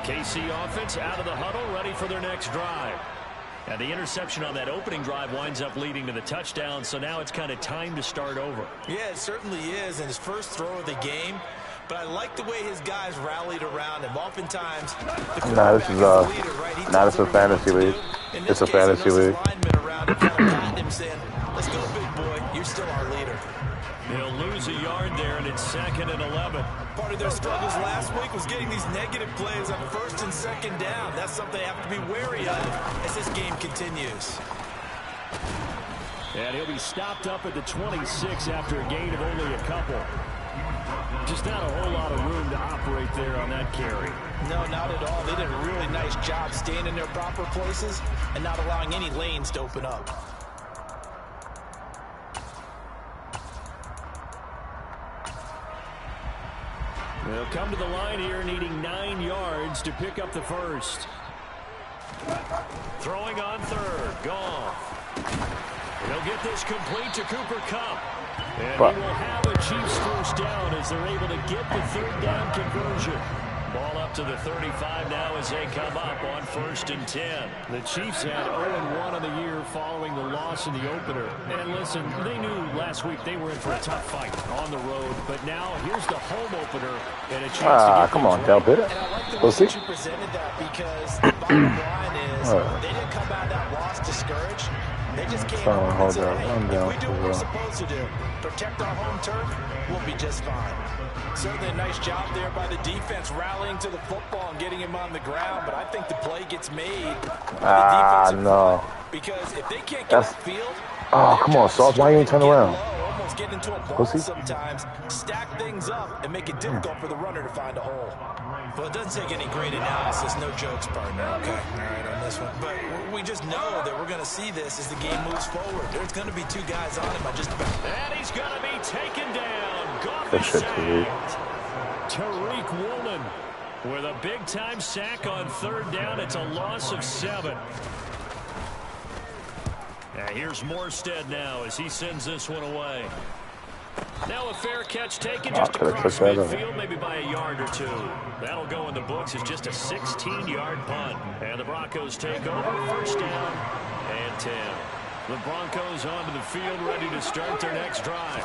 KC offense out of the huddle, ready for their next drive. And the interception on that opening drive winds up leading to the touchdown, so now it's kind of time to start over. Yeah, it certainly is, and his first throw of the game. But I like the way his guys rallied around him. Oftentimes, nah, this is not a fantasy league. It's a fantasy league. Him saying, "Let's go, big boy. You're still our leader." They'll lose a yard there, and it's 2nd and 11. Part of their struggles last week was getting these negative plays on 1st and 2nd down. That's something they have to be wary of as this game continues. And he'll be stopped up at the 26 after a gain of only a couple. Just not a whole lot of room to operate there on that carry. No, not at all. They did a really nice job staying in their proper places and not allowing any lanes to open up. They'll come to the line here needing 9 yards to pick up the first. Throwing on 3rd. Goff. They'll get this complete to Cooper Kupp. And he will have a Chiefs first down as they're able to get the 3rd down conversion. Ball up to the 35 now as they come up on 1st and 10. The Chiefs had 0-1 on the year following the loss in the opener. And listen, they knew last week they were in for a tough fight on the road. But now here's the home opener and a chance to get come on, Del Pitt. We'll see. You presented that because the bottom line is they didn't come out of that loss discouraged. They just came out and said, hey, if we do what we're supposed to do, protect our home turf, we'll be just fine. Certainly a nice job there by the defense rallying to the football and getting him on the ground, but I think the play gets made by the defensive front, because if they can't get upfield, come on, Sauce, why you ain't turn around? Almost get into a ball sometimes, stack things up, and make it difficult for the runner to find a hole. Well, it doesn't take any great analysis, no jokes, partner, okay? All right, on this one. But we just know that we're going to see this as the game moves forward. There's going to be 2 guys on him. And he's going to be taken down. Goff is sacked. Tariq Woolen with a big-time sack on 3rd down. It's a loss of 7. Now here's Morstead now as he sends this one away. Now a fair catch taken just across midfield, maybe by a yard or 2. That'll go in the books as just a 16-yard punt. And the Broncos take over, 1st down and 10. The Broncos onto the field, ready to start their next drive.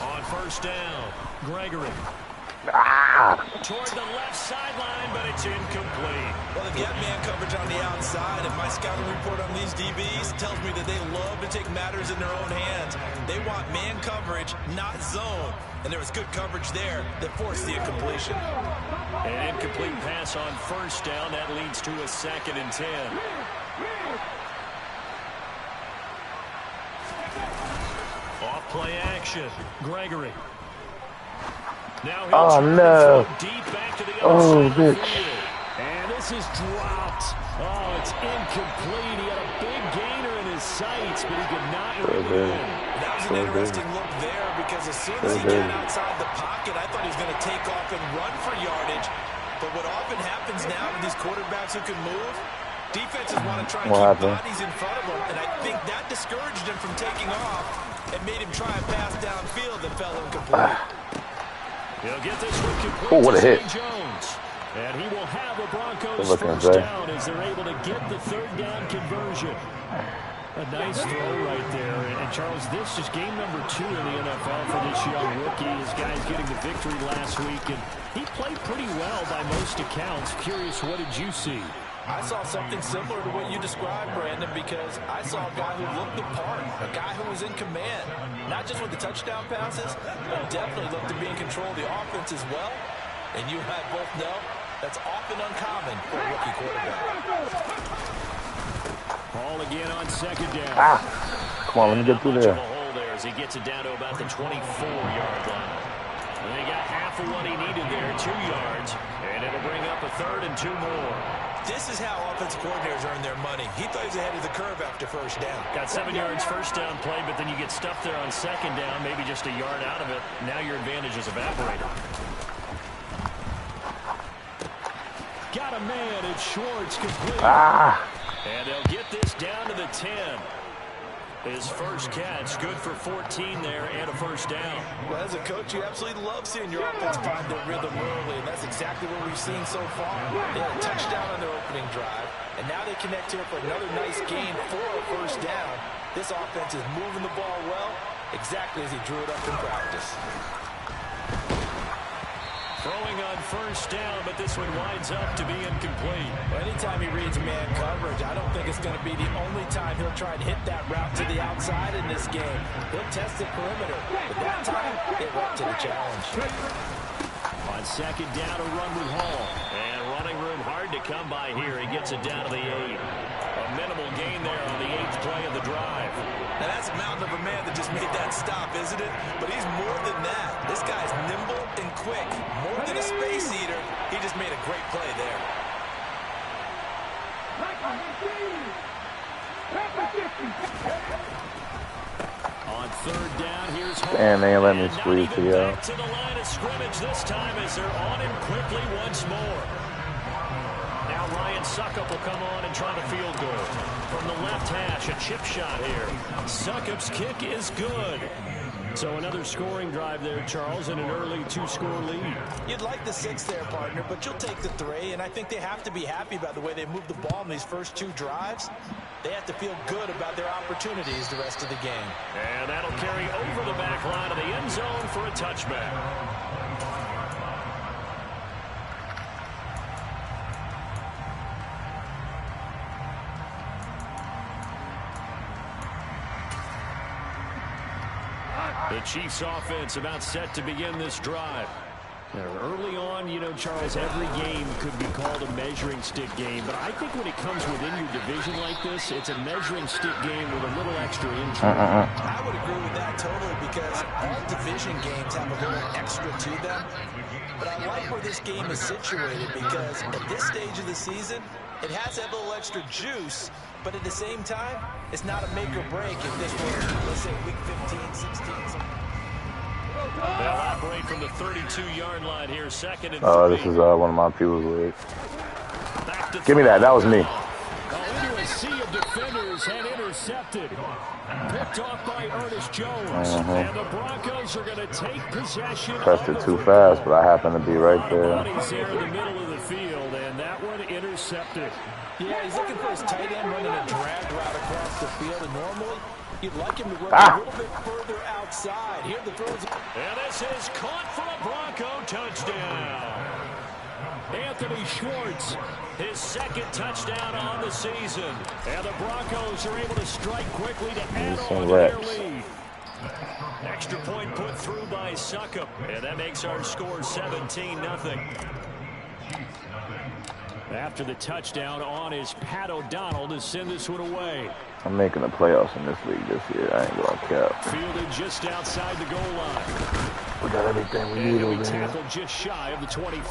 On 1st down, Gregory. Toward the left sideline, but it's incomplete. Well, they've got man coverage on the outside, and my scouting report on these DBs tells me that they love to take matters in their own hands. They want man coverage, not zone. And there was good coverage there that forced the incompletion. An incomplete pass on 1st down. That leads to a 2nd and 10. Off play action. Gregory. Now no. Deep back to the other side bitch. And this is dropped. Oh, it's incomplete. He had a big gainer in his sights, but he could not reel it in. That was an interesting look there because as soon as he got outside the pocket, I thought he was going to take off and run for yardage. But what often happens now with these quarterbacks who can move, defenses want to try and keep bodies in front of them, and I think that discouraged him from taking off and made him try and pass downfield that fell incomplete. He'll get this one complete. What a hit. Jones. And he will have a Broncos first down as they're able to get the 3rd down conversion. A nice throw right there. And Charles, this is game number 2 in the NFL for this young rookie. His guys getting the victory last week, and he played pretty well by most accounts. Curious, what did you see? I saw something similar to what you described, Brandon, because I saw a guy who looked the part, a guy who was in command, not just with the touchdown passes, but definitely looked to be in control of the offense as well. And you and I both know that's often uncommon for a rookie quarterback. Ball again on 2nd down. Come on, let me get through there. Hole there as he gets it down to about the 24-yard line. And they got half of what he needed there, 2 yards, and it'll bring up a 3rd and 2 more. This is how offensive coordinators earn their money. He thought he was ahead of the curve after 1st down. Got 7 yards first down play, but then you get stuffed there on 2nd down, maybe just a yard out of it. Now your advantage is evaporated. Got a man, it's Schwartz complete. And they'll get this down to the 10. His first catch, good for 14 there and a first down. Well, as a coach, you absolutely love seeing your offense find their rhythm early, and that's exactly what we've seen so far. They had a touchdown on their opening drive, and now they connect here for another nice gain for a first down. This offense is moving the ball well, exactly as he drew it up in practice. Throwing on first down, but this one winds up to be incomplete. Well, anytime he reads man coverage, I don't think it's going to be the only time he'll try to hit that route to the outside in this game. He'll test the perimeter, but that time, they went to the challenge. On second down, a run with Hall. And running room hard to come by here. He gets it down to the 8. A minimal gain there on the 8th play of the drive. Now, that's a mountain of a man that just made that stop, isn't it? But he's more than that. This guy's nimble and quick. More than a space eater. He just made a great play there. On third down, here's Hall. And they let me squeeze to you out. To the line of scrimmage this time as they're on him quickly once more. Now Ryan Suckup will come on and try the field goal. From the left hash, a chip shot here. Suckup's kick is good. So another scoring drive there, Charles, and an early 2-score lead. You'd like the 6 there, partner, but you'll take the 3, and I think they have to be happy about the way they moved the ball in these first 2 drives. They have to feel good about their opportunities the rest of the game. And that'll carry over the back line of the end zone for a touchback. The Chiefs offense about set to begin this drive. Early on, you know, Charles, every game could be called a measuring stick game, but I think when it comes within your division like this, it's a measuring stick game with a little extra intrigue. I would agree with that totally because all division games have a little extra to them, but I like where this game is situated because at this stage of the season, it has that little extra juice, but at the same time, it's not a make or break if this were, let's say, week 15, 16, something. They'll operate from the 32-yard line here, second and 3. Oh, this is one of my people's leagues. Give me that. That was me. Into a sea of defenders and intercepted. Picked off by Ernest Jones. And the Broncos are going to take possession. Pressed it too fast, but I happen to be right there. He's there in the middle of the field, and that one intercepted. Yeah, he's looking for his tight end running a drag route across the field, and normally you'd like him to run a little bit further outside. Here the throws. And this is caught for a Bronco touchdown. Anthony Schwartz, his second touchdown on the season. And the Broncos are able to strike quickly to add on to their lead. Extra point put through by Suckup. And that makes our score 17-0. After the touchdown on is Pat O'Donnell to send this one away. I'm making the playoffs in this league this year. I ain't gonna cap. Fielded just outside the goal line. We got everything we need over here. Tackled just shy of the 25.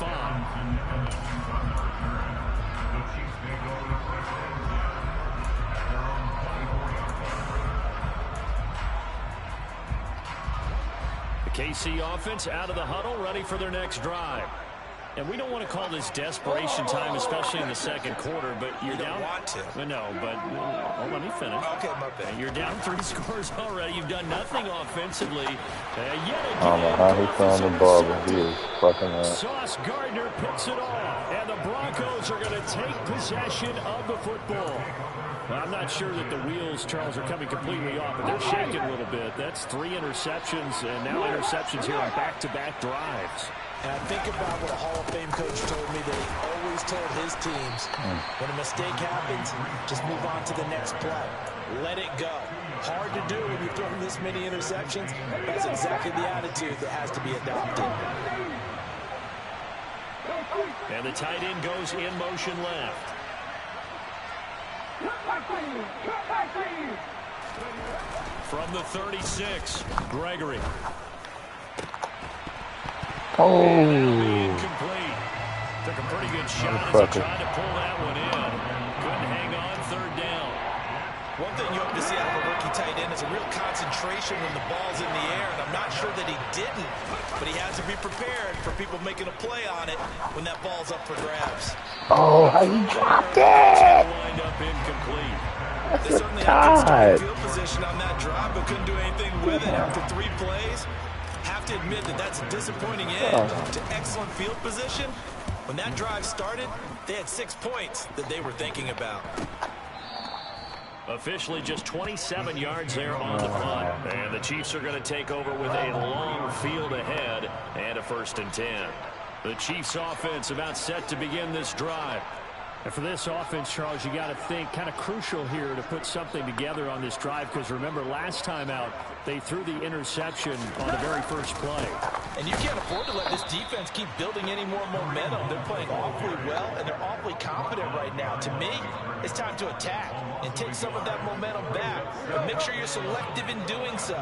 The KC offense out of the huddle, ready for their next drive. And we don't want to call this desperation time, especially in the second quarter, but you're down. Want to. No, but let me finish. Okay, my bad. You're down 3 scores already. You've done nothing offensively. I don't know how he found the ball, but he is fucking up. Sauce Gardner picks it off, and the Broncos are going to take possession of the football. Well, I'm not sure that the wheels, Charles, are coming completely off, but they're shaking a little bit. That's 3 interceptions, and now interceptions here on back-to-back drives. And I think about what a Hall of Fame coach told me that he always told his teams, when a mistake happens, just move on to the next play. Let it go. Hard to do when you've thrown this many interceptions. That's exactly the attitude that has to be adopted. And the tight end goes in motion left. From the 36, Gregory. Oh. Incomplete. Took a pretty good shot as he tried to pull that one in. Couldn't hang on, third down. One thing you hope to see out of a rookie tight end is a real concentration when the ball's in the air, and I'm not sure that he didn't, but he has to be prepared for people making a play on it when that ball's up for grabs. Oh, how you dropped it! Wind up incomplete. And They certainly had good starting field position on that drive, but couldn't do anything with it after 3 plays. Have to admit that that's a disappointing end to excellent field position. When that drive started, they had 6 points that they were thinking about. Officially just 27 yards there on the punt. And the Chiefs are going to take over with a long field ahead and a 1st and 10. The Chiefs offense about set to begin this drive. And for this offense, Charles, you got to think kind of crucial here to put something together on this drive, because remember last time out they threw the interception on the very first play. And you can't afford to let this defense keep building any more momentum. They're playing awfully well, and they're awfully confident right now. To me, it's time to attack and take some of that momentum back. But make sure you're selective in doing so.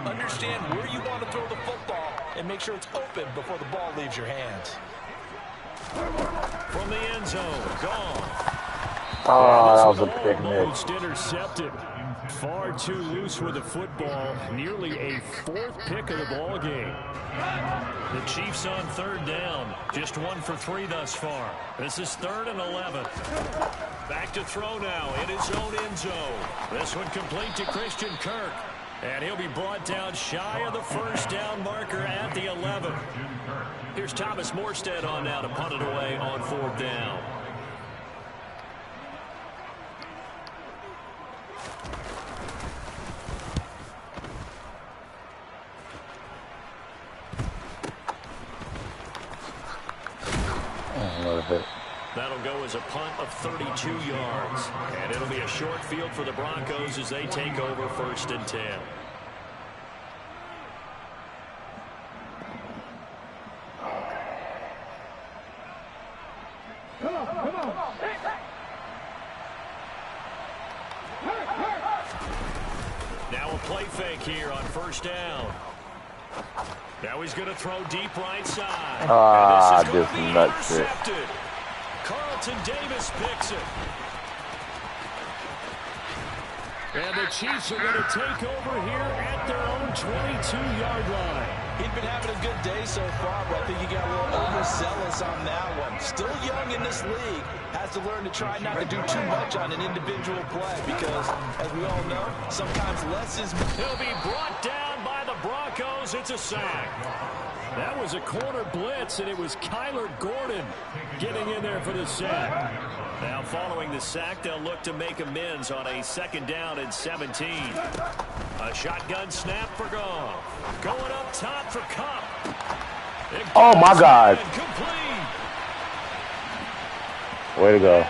Understand where you want to throw the football and make sure it's open before the ball leaves your hands. From the end zone, gone. Oh, that was a pick miss. Almost intercepted. Far too loose with the football. Nearly a 4th pick of the ball game. The Chiefs on 3rd down. Just 1 for 3 thus far. This is 3rd and 11. Back to throw now in his own end zone. This one complete to Christian Kirk. And he'll be brought down shy of the 1st down marker at the 11. Here's Thomas Morstead on now to punt it away on 4th down. That'll go as a punt of 32 yards. And it'll be a short field for the Broncos as they take over 1st and 10. Now a play fake here on 1st down. Now he's going to throw deep right side. This nuts it. Carlton Davis picks it. And the Chiefs are going to take over here at their own 22-yard line. He'd been having a good day so far, but I think he got a little overzealous on that one. Still young in this league. Has to learn to try not to do too much on an individual play because, as we all know, sometimes less is more. He'll be brought down by the Broncos. It's a sack. That was a corner blitz, and it was Kyler Gordon getting in there for the sack. Now following the sack, they'll look to make amends on a 2nd down and 17. A shotgun snap for Goff. Going up top for Kupp. Oh, my God. Complete. Way to go.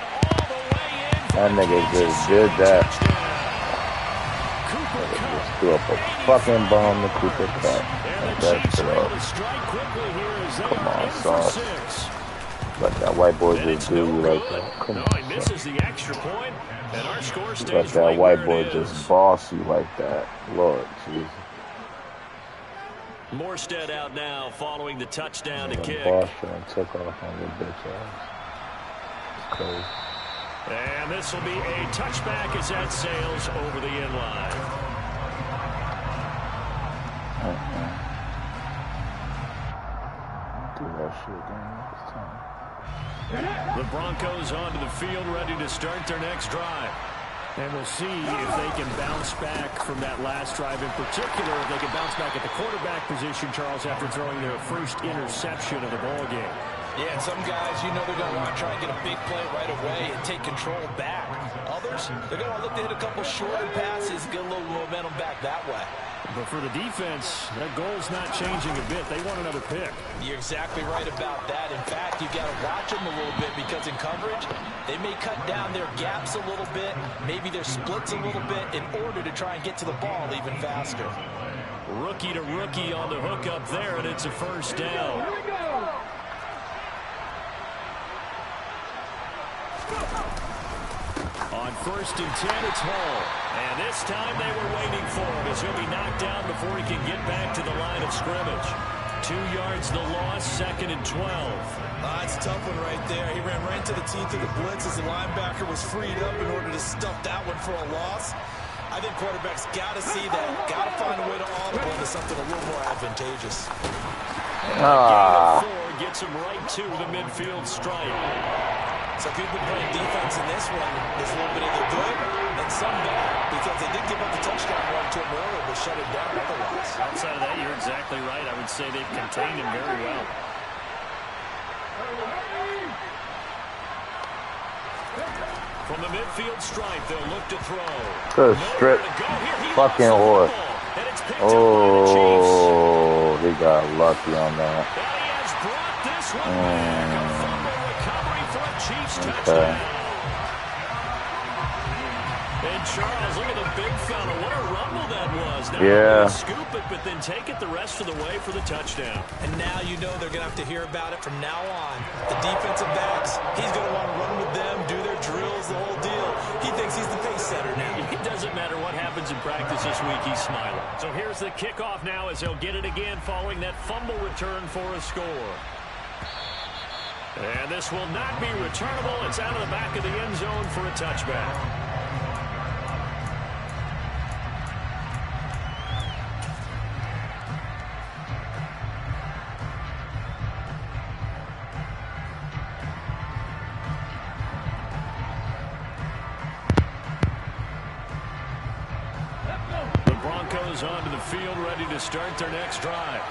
That nigga just did that. Just threw up a fucking bomb to Cooper Kupp. That's come on, Sauce. Let that white boy just do you like that. Come on, he misses the extra point, and our score stays let that white boy just boss you like that. Lord Jesus. Morstead out now following the touchdown to kick. Boss and took off on the bitch ass. It's crazy. And this will be a touchback as that sails over the end line. Do that shit again next time. The Broncos onto the field, ready to start their next drive. And we'll see if they can bounce back from that last drive. In particular, if they can bounce back at the quarterback position, Charles, after throwing their first interception of the ball game. Yeah, and some guys, you know they're going to want to try and get a big play right away and take control back. Others, they're going to look to hit a couple shorter passes, get a little momentum back that way. But for the defense, that goal's not changing a bit. They want another pick. You're exactly right about that. In fact, you've got to watch them a little bit because in coverage, they may cut down their gaps a little bit, maybe their splits a little bit in order to try and get to the ball even faster. Rookie to rookie on the hook up there, and it's a 1st down. On 1st and 10, it's Hall. And this time they were waiting for him as he'll be knocked down before he can get back to the line of scrimmage. 2 yards the loss, 2nd and 12. That's a tough one right there. He ran right into the teeth of the blitz as the linebacker was freed up in order to stuff that one for a loss. I think quarterbacks got to see that, got to find a way to audible into something a little more advantageous. Gets him right to the midfield stripe. So if you've been playing defense in this one, there's a little bit of the good And some bad, because they did give up the touchdown run to him earlier, but shut it down otherwise. Outside of that, you're exactly right. I would say they've contained him very well. From the midfield stripe, they'll look to throw. Good strip. Fucking Lord. Oh, he got lucky on that. Okay. And Charles, look at the big fella. What a rumble that was. Now yeah. Scoop it, but then take it the rest of the way for the touchdown. And now you know they're going to have to hear about it from now on. The defensive backs, he's going to want to run with them, do their drills, the whole deal. He thinks he's the pace setter now. It doesn't matter what happens in practice this week, he's smiling. So here's the kickoff now as they'll get it again following that fumble return for a score. And this will not be returnable. It's out of the back of the end zone for a touchback. Onto the field, ready to start their next drive.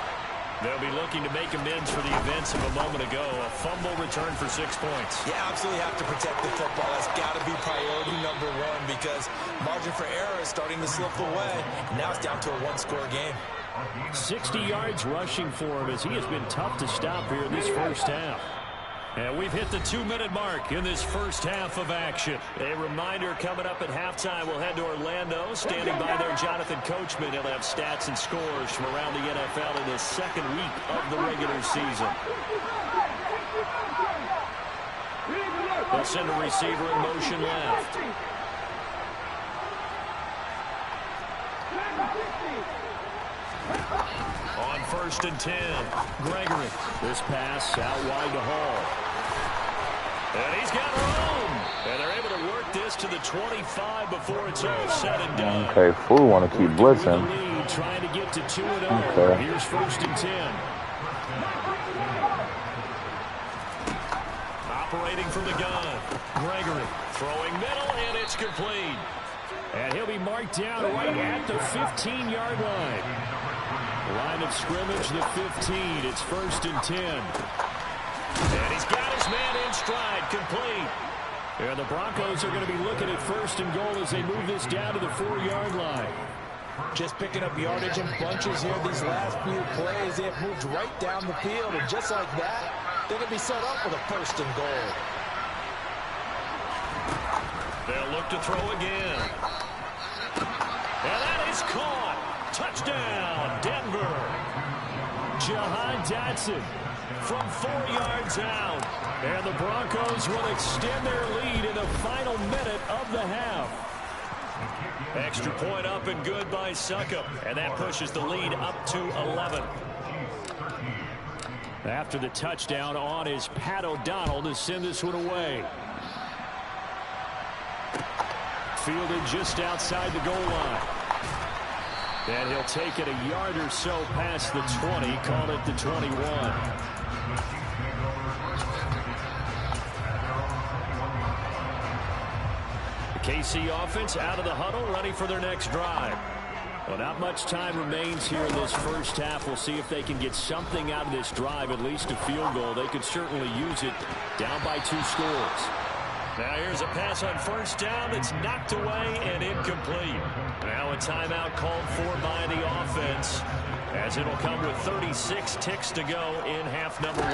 They'll be looking to make amends for the events of a moment ago. A fumble return for 6 points. You absolutely have to protect the football. That's got to be priority number one because margin for error is starting to slip away. Now it's down to a one-score game. 60 yards rushing for him as he has been tough to stop here in this first half. And we've hit the 2-minute mark in this first half of action. A reminder coming up at halftime, we'll head to Orlando. Standing by there, Jonathan Coachman. He'll have stats and scores from around the NFL in the second week of the regular season. They'll send a receiver in motion left. On 1st and 10, Gregory. This pass out wide to Hall. And he's got room. And they're able to work this to the 25 before it's all said and done. Okay, Fool want to keep blitzing. Lead, trying to get to 2-0. Okay. Here's 1st and 10. Operating from the gun. Gregory throwing middle, and it's complete. And he'll be marked down right at the 15-yard line. Line of scrimmage, the 15. It's 1st and 10. And he's got his man in stride, complete. And the Broncos are going to be looking at 1st and goal as they move this down to the 4-yard line. Just picking up yardage in bunches here these last few plays. They have moved right down the field, and just like that, they're going to be set up with a 1st and goal. They'll look to throw again. And that is caught. Touchdown, Denver. Jahan Dotson from 4 yards out. And the Broncos will extend their lead in the final minute of the half. Extra point up and good by Succop. And that pushes the lead up to 11. After the touchdown on is Pat O'Donnell to send this one away. Fielded just outside the goal line. And he'll take it a yard or so past the 20, call it the 21. The KC offense out of the huddle, ready for their next drive. Well, not much time remains here in this first half. We'll see if they can get something out of this drive, at least a field goal. They could certainly use it down by 2 scores. Now here's a pass on 1st down that's knocked away and incomplete. Now a timeout called for by the offense as it'll come with 36 ticks to go in half number 1.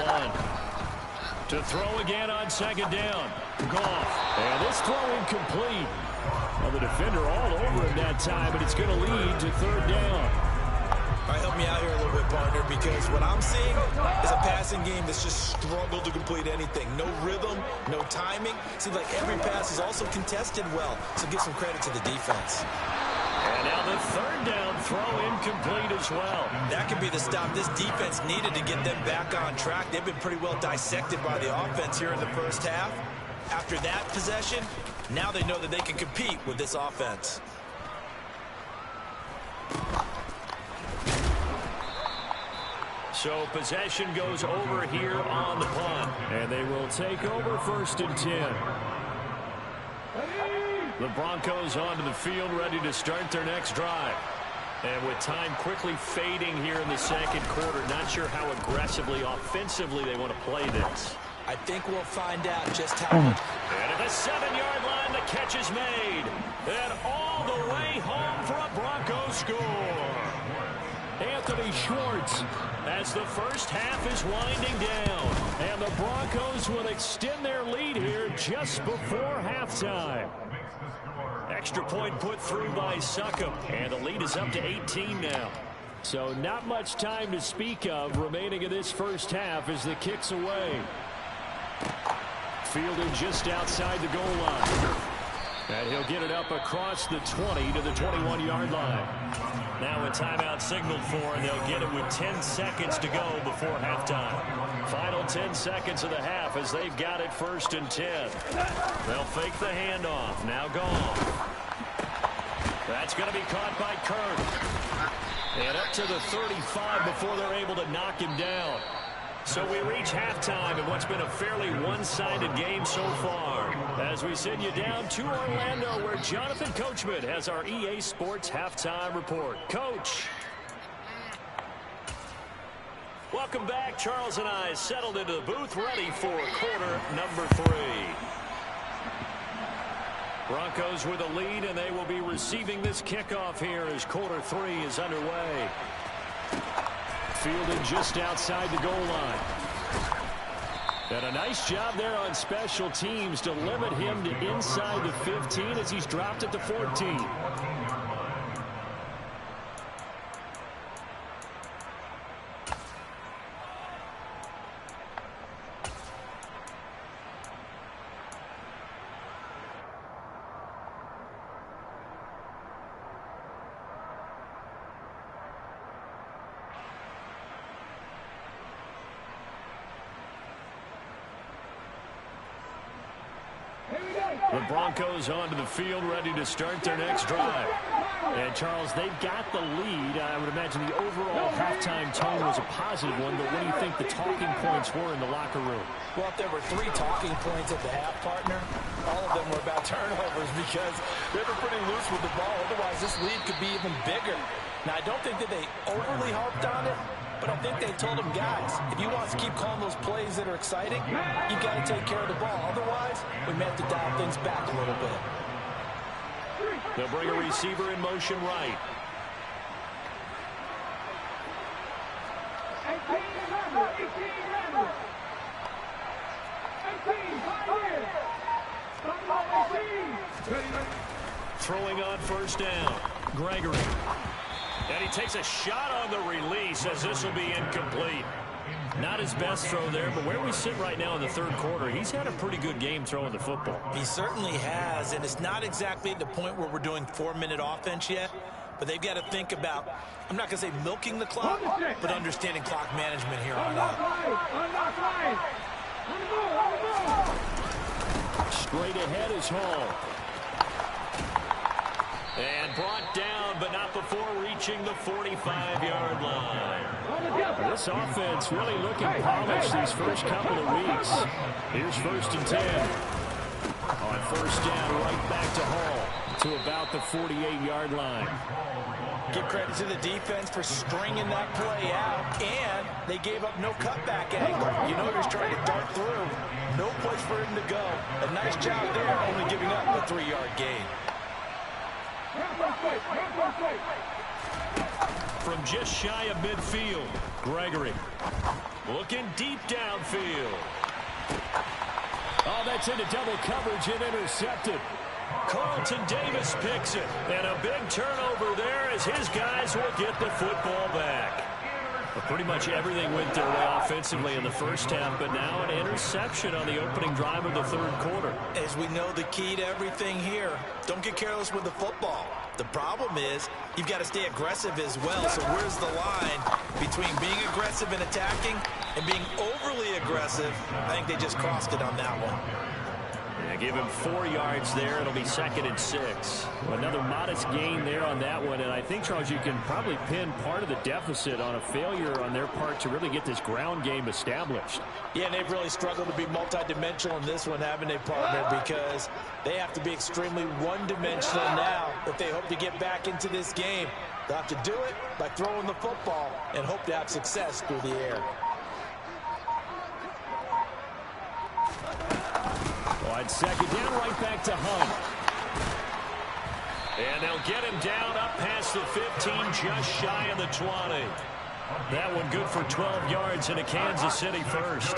To throw again on 2nd down. Goff. And this throw incomplete. Well, the defender all over him that time, but it's going to lead to 3rd down. All right, help me out here a little bit, partner, because what I'm seeing is a passing game that's just struggled to complete anything. No rhythm, no timing. Seems like every pass is also contested well, so give some credit to the defense. And now the 3rd down throw incomplete as well. That could be the stop this defense needed to get them back on track. They've been pretty well dissected by the offense here in the first half. After that possession, now they know that they can compete with this offense. So possession goes over here on the punt. And they will take over 1st and 10. The Broncos onto the field, ready to start their next drive. And with time quickly fading here in the second quarter, not sure how aggressively, offensively they want to play this. I think we'll find out just how much. And at the 7-yard line, the catch is made. And all the way home for a Broncos score. Anthony Schwartz, as the first half is winding down. And the Broncos will extend their lead here just before halftime. Extra point put through by Succop, and the lead is up to 18 now. So not much time to speak of remaining in this first half as the kick's away. Fielded just outside the goal line. And he'll get it up across the 20 to the 21-yard line. Now a timeout signaled for, and they'll get it with 10 seconds to go before halftime. Final 10 seconds of the half as they've got it 1st and 10. They'll fake the handoff. Now gone. That's going to be caught by Kirk. And up to the 35 before they're able to knock him down. So we reach halftime in what's been a fairly one-sided game so far. As we send you down to Orlando, where Jonathan Coachman has our EA Sports Halftime Report. Coach. Welcome back. Charles and I settled into the booth, ready for quarter number 3. Broncos with a lead, and they will be receiving this kickoff here as quarter 3 is underway. Fielded just outside the goal line. And a nice job there on special teams to limit him to inside the 15 as he's dropped at the 14. The Broncos onto the field, ready to start their next drive. And, Charles, they've got the lead. I would imagine the overall halftime tone was a positive one, but what do you think the talking points were in the locker room? Well, if there were 3 talking points at the half, partner, all of them were about turnovers because they were pretty loose with the ball. Otherwise, this lead could be even bigger. Now, I don't think that they overly harped on it, but I think they told them, guys, if you want us to keep calling those plays that are exciting, you've got to take care of the ball. Otherwise, we may have to dial things back a little bit. They'll bring a receiver in motion right. Throwing on first down. Gregory. And he takes a shot on the release as this will be incomplete. Not his best throw there, but where we sit right now in the third quarter, he's had a pretty good game throwing the football. He certainly has, and it's not exactly at the point where we're doing 4-minute offense yet, but they've got to think about, I'm not going to say milking the clock, but understanding clock management here on out. Straight ahead is Hall. And brought down, but not before reaching the 45-yard line. This offense really looking polished these first couple of weeks. Here's 1st and 10. On first down, right back to Hall to about the 48-yard line. Give credit to the defense for stringing that play out, and they gave up no cutback angle. You know he's trying to dart through. No place for him to go. A nice job there, only giving up a 3-yard gain. From just shy of midfield, Gregory looking deep downfield. Oh, that's into double coverage and intercepted. Carlton Davis picks it, and a big turnover there as his guys will get the football back. But pretty much everything went their way offensively in the first half, but now an interception on the opening drive of the third quarter. As we know, the key to everything here, don't get careless with the football. The problem is you've got to stay aggressive as well. So where's the line between being aggressive and attacking and being overly aggressive? I think they just crossed it on that one. And Give him 4 yards there. It'll be 2nd and 6. Another modest gain there on that one. And I think, Charles, you can probably pin part of the deficit on a failure on their part to really get this ground game established. Yeah, and they've really struggled to be multidimensional in this one, haven't they, partner? Because they have to be extremely one-dimensional now if they hope to get back into this game. They'll have to do it by throwing the football and hope to have success through the air. On 2nd down, right back to Hunt. And they'll get him down up past the 15, just shy of the 20. That one good for 12 yards into Kansas City first.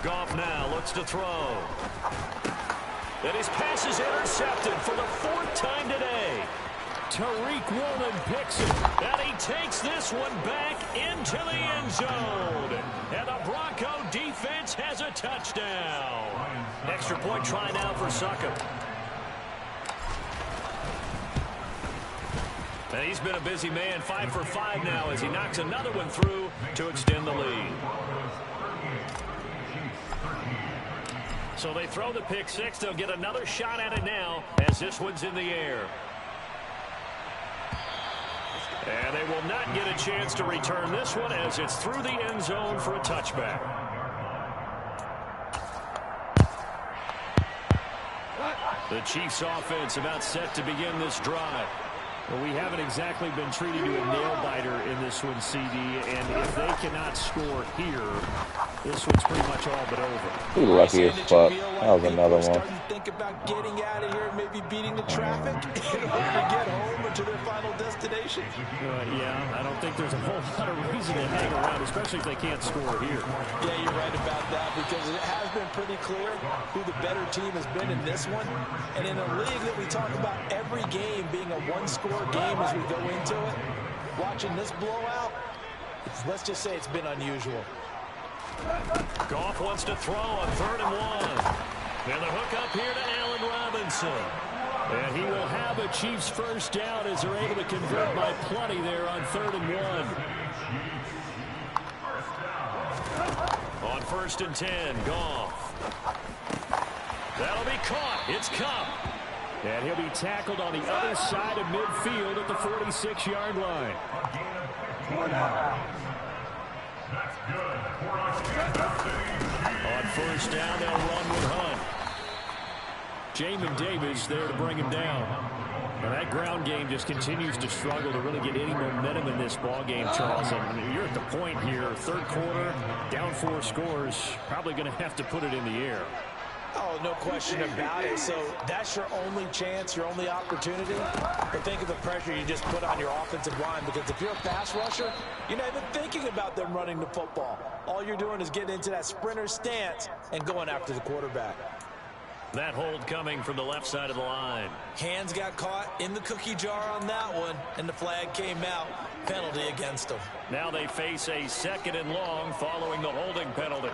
Goff now looks to throw. And his pass is intercepted for the 4th time today. Tariq Woolen picks it. And he takes this one back into the end zone. And the Bronco defense has a touchdown. Extra point try now for Succop. And he's been a busy man, 5 for 5 now as he knocks another one through to extend the lead. So they throw the pick 6. They'll get another shot at it now as this one's in the air. And they will not get a chance to return this one as it's through the end zone for a touchback. The Chiefs offense about set to begin this drive. Well, we haven't exactly been treated to a nail-biter in this one, CD, and if they cannot score here, this one's pretty much all but over. He's lucky as fuck. That was another one. Starting to think about getting out of here, maybe beating the traffic in order to get home or to their final destination. Yeah, I don't think there's a whole lot of reason to hang around, especially if they can't score here. Yeah, you're right about that because it has been pretty clear who the better team has been in this one. And in a league that we talk about every game being a one-score game as we go into it, watching this blowout, let's just say it's been unusual. Goff wants to throw on 3rd and 1. And the hook up here to Allen Robinson. And he will have a Chiefs first down as they're able to convert by plenty there on 3rd and 1. On 1st and 10, Goff. That'll be caught. It's Kupp. And he'll be tackled on the other side of midfield at the 46-yard line. On 1st down, they'll run with Hunt. Jamin Davis there to bring him down. And that ground game just continues to struggle to really get any momentum in this ball game, Charles. And you're at the point here, 3rd quarter, down 4 scores, probably going to have to put it in the air. Oh, no question about it. So that's your only chance, your only opportunity. But think of the pressure you just put on your offensive line, because if you're a pass rusher, you're not even thinking about them running the football. All you're doing is getting into that sprinter stance and going after the quarterback. That hold coming from the left side of the line. Hands got caught in the cookie jar on that one, and the flag came out. Penalty against them. Now they face a 2nd and long following the holding penalty.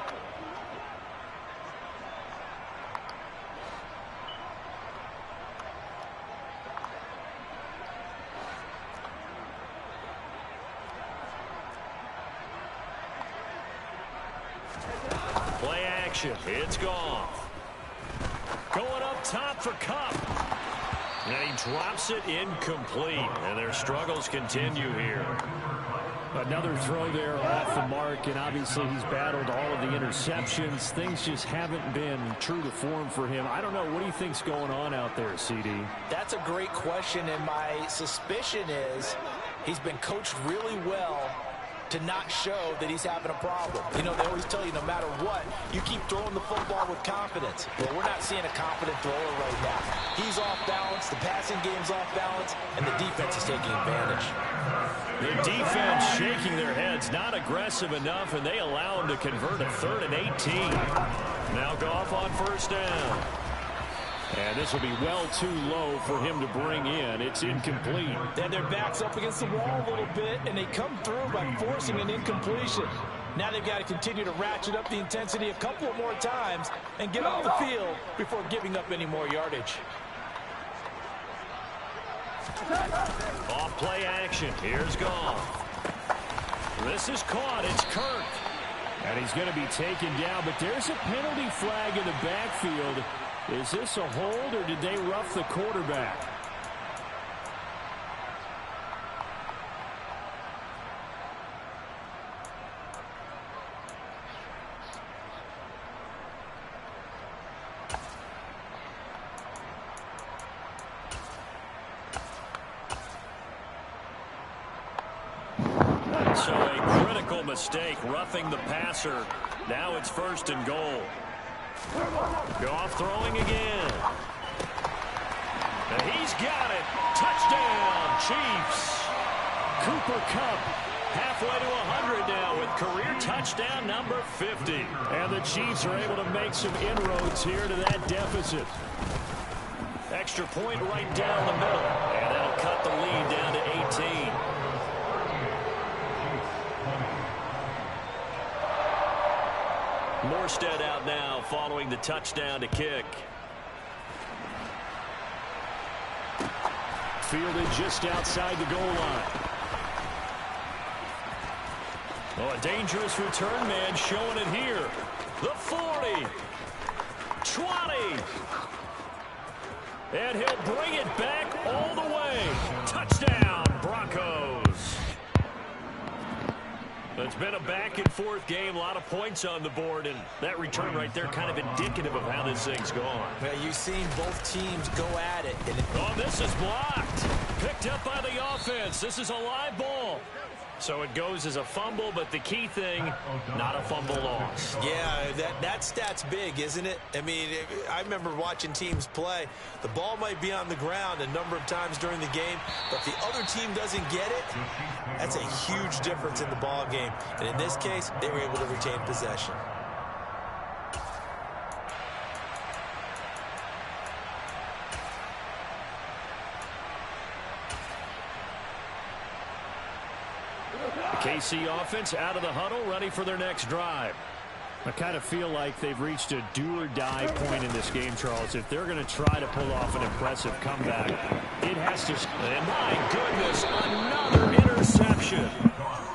Play action. It's Goff. Going up top for Kupp. And he drops it incomplete. And their struggles continue here. Another throw there off the mark, and obviously he's battled all of the interceptions. Things just haven't been true to form for him. I don't know. What do you think's going on out there, CD? That's a great question, and my suspicion is he's been coached really well to not show that he's having a problem. You know, they always tell you no matter what, you keep throwing the football with confidence. Well, we're not seeing a confident thrower right now. He's off balance, the passing game's off balance, and the defense is taking advantage. The defense shaking their heads, not aggressive enough, and they allow him to convert a 3rd and 18. Now Goff on 1st down. And this will be well too low for him to bring in. It's incomplete. Then their back's up against the wall a little bit, and they come through by forcing an incompletion. Now they've got to continue to ratchet up the intensity a couple of more times and get off the field before giving up any more yardage. Off play action. Here's Goff. This is caught. It's Kirk. And he's going to be taken down, but there's a penalty flag in the backfield. Is this a hold, or did they rough the quarterback? So a critical mistake, roughing the passer. Now it's 1st and goal. Goff throwing again. And he's got it. Touchdown, Chiefs. Cooper Kupp halfway to 100 now with career touchdown number 50. And the Chiefs are able to make some inroads here to that deficit. Extra point right down the middle. And that'll cut the lead down to 18. Morstead out now following the touchdown to kick. Fielded just outside the goal line. Oh, a dangerous return man showing it here. The 40. 20. And he'll bring it back all the way. Touchdown, Broncos. It's been a back-and-forth game, a lot of points on the board, and that return right there kind of indicative of how this thing's gone. Well, you've seen both teams go at it. Oh, this is blocked. Picked up by the offense. This is a live ball. So it goes as a fumble, but the key thing, not a fumble loss. Yeah, that stat's big, isn't it? I mean, I remember watching teams play. The ball might be on the ground a number of times during the game, but if the other team doesn't get it, that's a huge difference in the ball game. And in this case, they were able to retain possession. KC offense out of the huddle, ready for their next drive. I kind of feel like they've reached a do-or-die point in this game, Charles. If they're going to try to pull off an impressive comeback, it has to... And my goodness, another interception.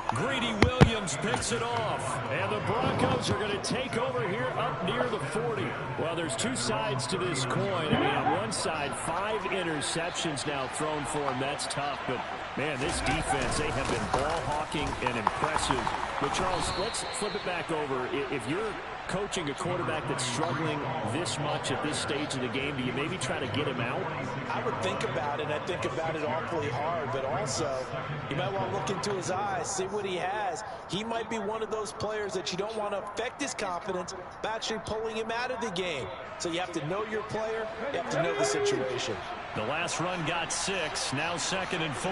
Greedy Williams picks it off. And the Broncos are going to take over here up near the 40. Well, there's two sides to this coin. I mean, on one side, 5 interceptions now thrown for him. That's tough. But, man, this defense, they have been ball hawking and impressive. But, Charles, let's flip it back over. If you're coaching a quarterback that's struggling this much at this stage of the game, do you maybe try to get him out? I would think about it. I think about it awfully hard, but also you might want to look into his eyes, see what he has. He might be one of those players that you don't want to affect his confidence by actually pulling him out of the game. So you have to know your player. You have to know the situation. The last run got 6. Now 2nd and 4.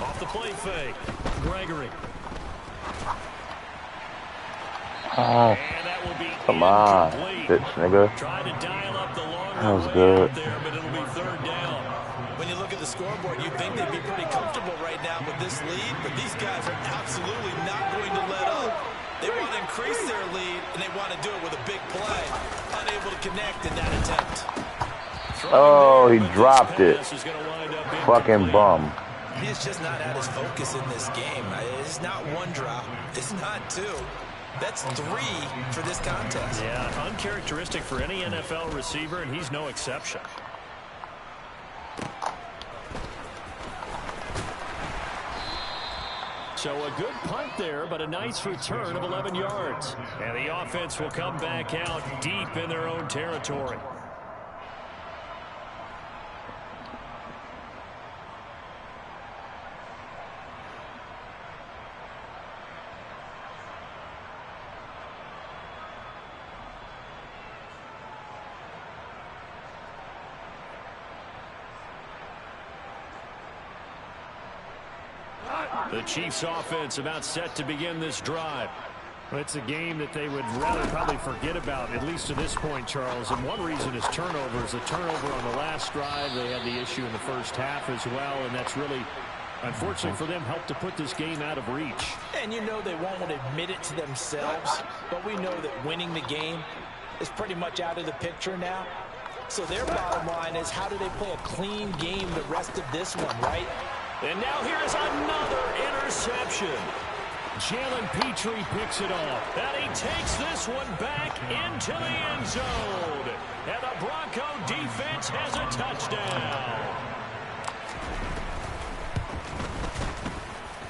Off the play fake. Gregory. Oh, come on, bitch, nigga. That was good. But it'll be 3rd down. When you look at the scoreboard, you'd think they'd be pretty comfortable right now with this lead, but these guys are absolutely not going to let up. They want to increase their lead, and they want to do it with a big play. Unable to connect in that attempt. Oh, he dropped it. Fucking bum. He's just not at his focus in this game. It's not 1 drop. It's not 2. That's 3 for this contest. Yeah, uncharacteristic for any NFL receiver, and he's no exception. So a good punt there, but a nice return of 11 yards. And the offense will come back out deep in their own territory. The Chiefs offense about set to begin this drive. It's a game that they would rather probably forget about, at least to this point, Charles. And one reason is turnovers. A turnover on the last drive. They had the issue in the first half as well, and that's really, unfortunately for them, helped to put this game out of reach. And you know they won't admit it to themselves, but we know that winning the game is pretty much out of the picture now. So their bottom line is, how do they play a clean game the rest of this one, right? And now here's another interception. Jalen Petrie picks it off. And he takes this one back into the end zone. And the Bronco defense has a touchdown.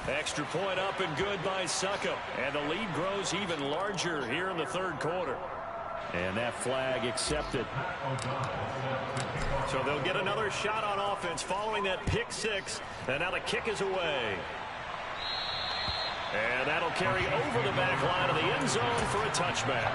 Extra point up and good by Succop. And the lead grows even larger here in the third quarter. And that flag accepted. So they'll get another shot on offense following that pick six. And now the kick is away. And that'll carry over the back line of the end zone for a touchback.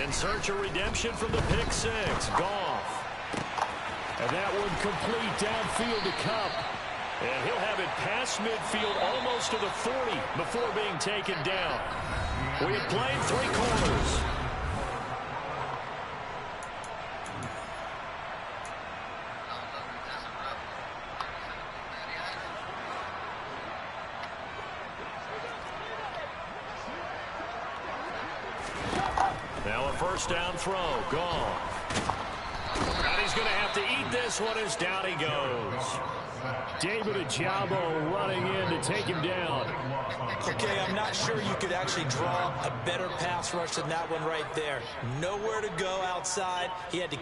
In search of redemption from the pick six. Goff. And that one complete downfield to Kupp. And he'll have it past midfield almost to the 40 before being taken down. We have played 3 quarters. Now a first down throw. Gone. And he's going to have to eat this one as down he goes. David Ojabo running in to take him down. Okay, I'm not sure you could actually draw a better pass rush than that one right there. Nowhere to go outside. He had to...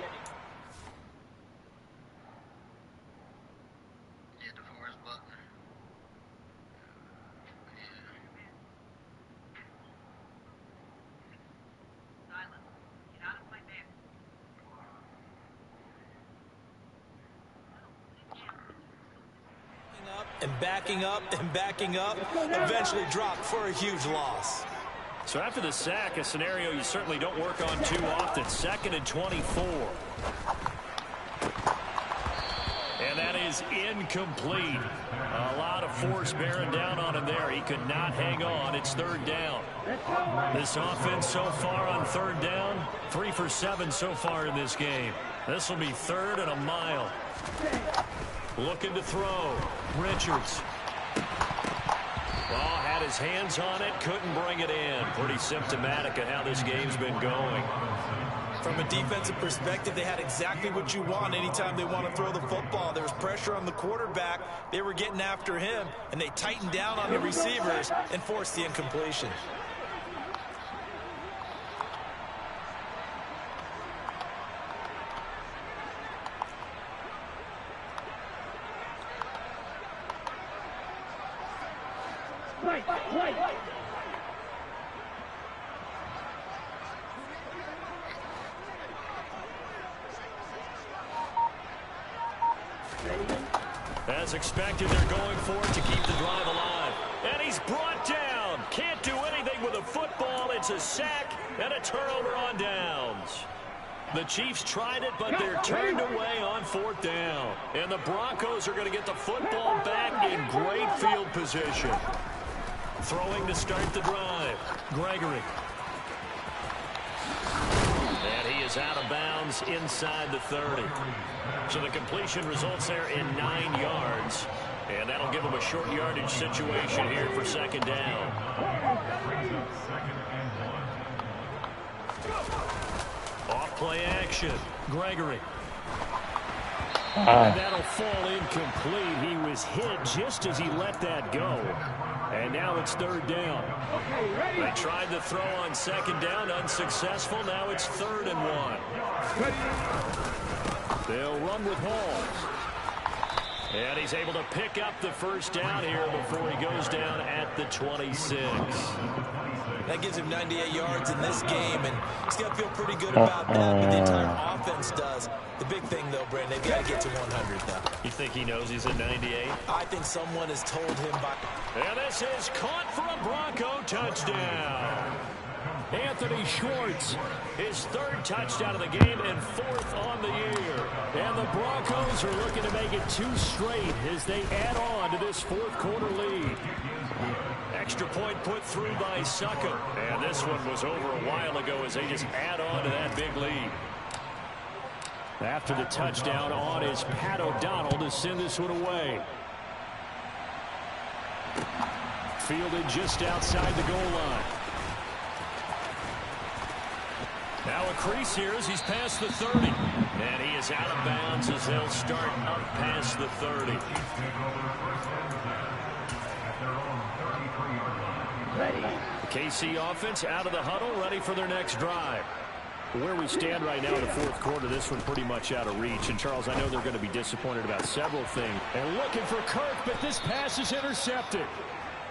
and backing up, eventually dropped for a huge loss. So after the sack, a scenario you certainly don't work on too often. 2nd and 24. And that is incomplete. A lot of force bearing down on him there. He could not hang on. It's 3rd down. This offense so far on 3rd down, 3 for 7 so far in this game. This will be 3rd and a mile. Looking to throw. Richards. Well, had his hands on it, couldn't bring it in. Pretty symptomatic of how this game's been going. From a defensive perspective, they had exactly what you want anytime they want to throw the football. There was pressure on the quarterback. They were getting after him, and they tightened down on the receivers and forced the incompletion. As expected, they're going for it to keep the drive alive. And he's brought down. Can't do anything with a football. It's a sack and a turnover on downs. The Chiefs tried it, but they're turned away on 4th down. And the Broncos are going to get the football back in great field position. Throwing to start the drive. Gregory. And he is out of bounds inside the 30. So the completion results there in 9 yards. And that'll give him a short yardage situation here for 2nd down. Off play action. Gregory. And that'll fall incomplete. He was hit just as he let that go. And now it's 3rd down. They tried to throw on 2nd down, unsuccessful. Now it's 3rd and 1. They'll run with Hall. And he's able to pick up the first down here before he goes down at the 26. That gives him 98 yards in this game, and he's got to feel pretty good about that, but the entire offense does. The big thing, though, Brandon, they've got to get to 100, though. You think he knows he's at 98? I think someone has told him by... And this is caught for a Bronco touchdown. Anthony Schwartz. His 3rd touchdown of the game and 4th on the year. And the Broncos are looking to make it 2 straight as they add on to this 4th quarter lead. Extra point put through by Succop. And this one was over a while ago as they just add on to that big lead. After the touchdown on is Pat O'Donnell to send this one away. Fielded just outside the goal line. Now a crease here as he's past the 30. And he is out of bounds as they'll start up past the 30. The KC offense out of the huddle, ready for their next drive. Where we stand right now in the fourth quarter, this one pretty much out of reach. And, Charles, I know they're going to be disappointed about several things. And looking for Kirk, but this pass is intercepted.